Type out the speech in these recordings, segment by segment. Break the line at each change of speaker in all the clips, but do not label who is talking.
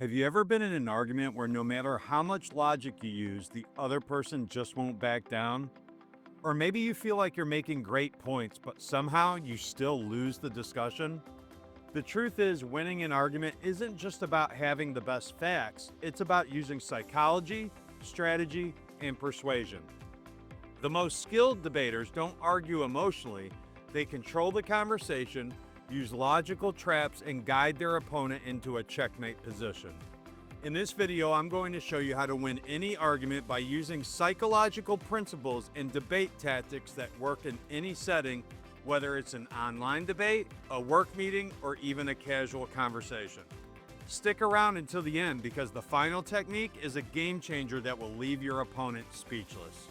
Have you ever been in an argument where no matter how much logic you use, the other person just won't back down? Or maybe you feel like you're making great points, but somehow you still lose the discussion? The truth is, winning an argument isn't just about having the best facts, it's about using psychology, strategy, and persuasion. The most skilled debaters don't argue emotionally, they control the conversation, use logical traps, and guide their opponent into a checkmate position. In this video, I'm going to show you how to win any argument by using psychological principles and debate tactics that work in any setting, whether it's an online debate, a work meeting, or even a casual conversation. Stick around until the end because the final technique is a game changer that will leave your opponent speechless.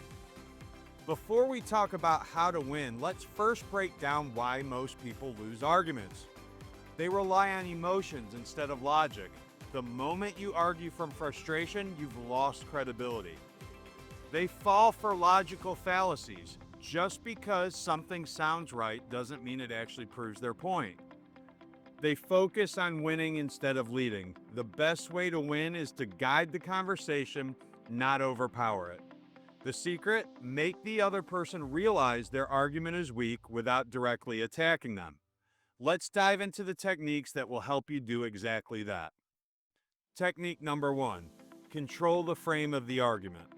Before we talk about how to win, let's first break down why most people lose arguments. They rely on emotions instead of logic. The moment you argue from frustration, you've lost credibility. They fall for logical fallacies. Just because something sounds right doesn't mean it actually proves their point. They focus on winning instead of leading. The best way to win is to guide the conversation, not overpower it. The secret? Make the other person realize their argument is weak without directly attacking them. Let's dive into the techniques that will help you do exactly that. Technique number 1, control the frame of the argument.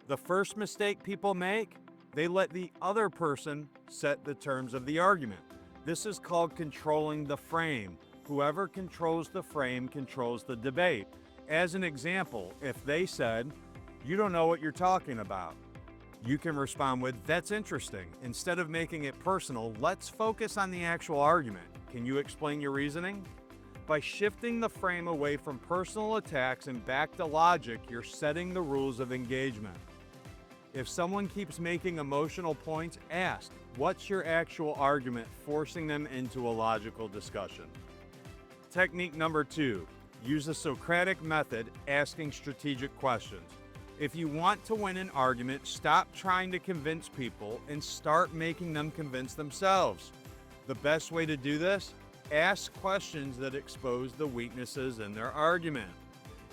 The first mistake people make, they let the other person set the terms of the argument. This is called controlling the frame. Whoever controls the frame controls the debate. As an example, if they said, "You don't know what you're talking about," you can respond with, "That's interesting. Instead of making it personal, let's focus on the actual argument. Can you explain your reasoning?" By shifting the frame away from personal attacks and back to logic, you're setting the rules of engagement. If someone keeps making emotional points, ask, "What's your actual argument?" forcing them into a logical discussion. Technique number 2, use the Socratic method, asking strategic questions. If you want to win an argument, stop trying to convince people and start making them convince themselves. The best way to do this? Ask questions that expose the weaknesses in their argument.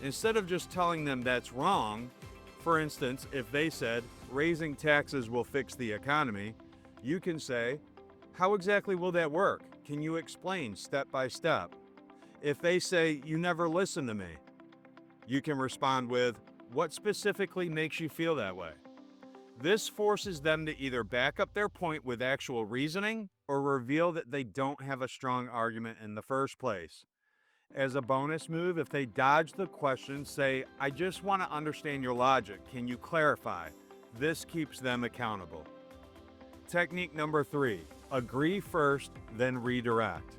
Instead of just telling them that's wrong, for instance, if they said, "Raising taxes will fix the economy," you can say, "How exactly will that work? Can you explain step by step?" If they say, "You never listen to me," you can respond with, "What specifically makes you feel that way?" This forces them to either back up their point with actual reasoning or reveal that they don't have a strong argument in the first place. As a bonus move, if they dodge the question, say, "I just want to understand your logic. Can you clarify?" This keeps them accountable. Technique number 3, agree first, then redirect.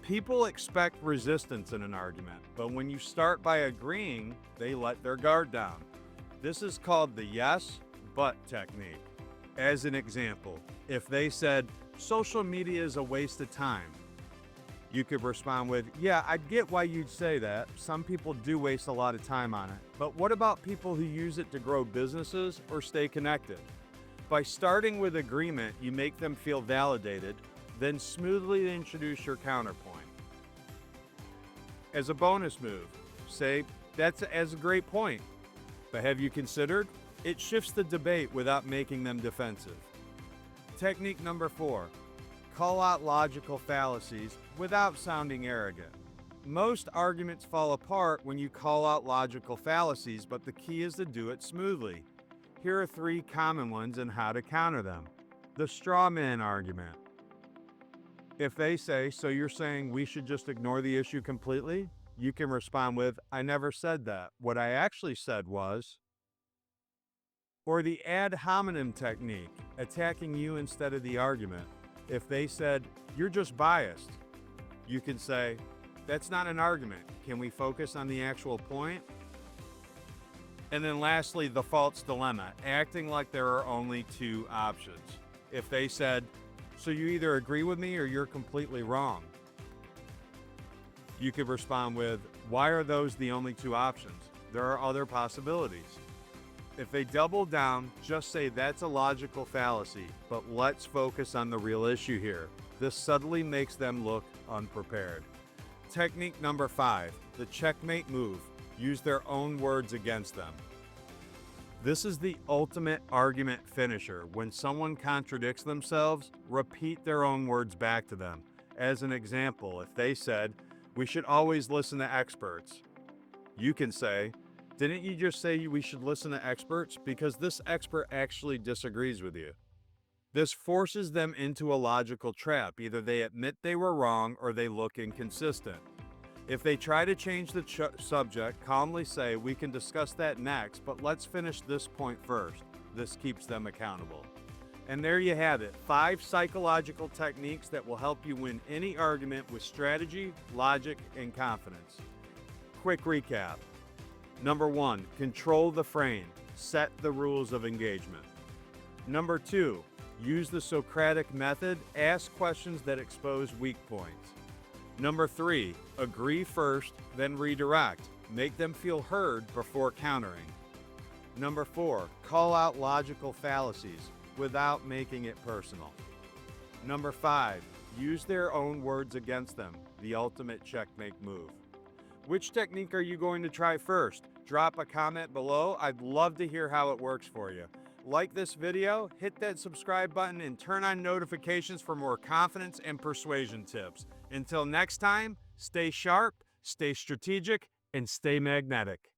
People expect resistance in an argument, but when you start by agreeing, they let their guard down. This is called the yes, but technique. As an example, if they said, "Social media is a waste of time," you could respond with, "Yeah, I get why you'd say that. Some people do waste a lot of time on it. But what about people who use it to grow businesses or stay connected?" By starting with agreement, you make them feel validated, then smoothly introduce your counterpoint. As a bonus move, say, "That's a great point, but have you considered?" It shifts the debate without making them defensive. Technique number 4, call out logical fallacies without sounding arrogant. Most arguments fall apart when you call out logical fallacies, but the key is to do it smoothly. Here are 3 common ones and how to counter them. The straw man argument. If they say, "So you're saying we should just ignore the issue completely?" you can respond with, "I never said that. What I actually said was..." Or the ad hominem technique, attacking you instead of the argument. If they said, "You're just biased," you can say, "That's not an argument. Can we focus on the actual point?" And then lastly, the false dilemma, acting like there are only 2 options. If they said, "So you either agree with me or you're completely wrong," you could respond with, "Why are those the only 2 options? There are other possibilities." If they double down, just say, "That's a logical fallacy, but let's focus on the real issue here." This subtly makes them look unprepared. Technique number 5, the checkmate move. Use their own words against them. This is the ultimate argument finisher. When someone contradicts themselves, repeat their own words back to them. As an example, if they said, "We should always listen to experts," you can say, "Didn't you just say we should listen to experts? Because this expert actually disagrees with you." This forces them into a logical trap. Either they admit they were wrong or they look inconsistent. If they try to change the subject, calmly say, "We can discuss that next, but let's finish this point first." This keeps them accountable. And there you have it, 5 psychological techniques that will help you win any argument with strategy, logic, and confidence. Quick recap. Number 1, control the frame. Set the rules of engagement. Number 2, use the Socratic method. Ask questions that expose weak points. Number 3, agree first, then redirect. Make them feel heard before countering. Number 4, call out logical fallacies without making it personal. Number 5, use their own words against them, the ultimate checkmate move. Which technique are you going to try first? Drop a comment below. I'd love to hear how it works for you. Like this video, hit that subscribe button, and turn on notifications for more confidence and persuasion tips. Until next time, stay sharp, stay strategic, and stay magnetic.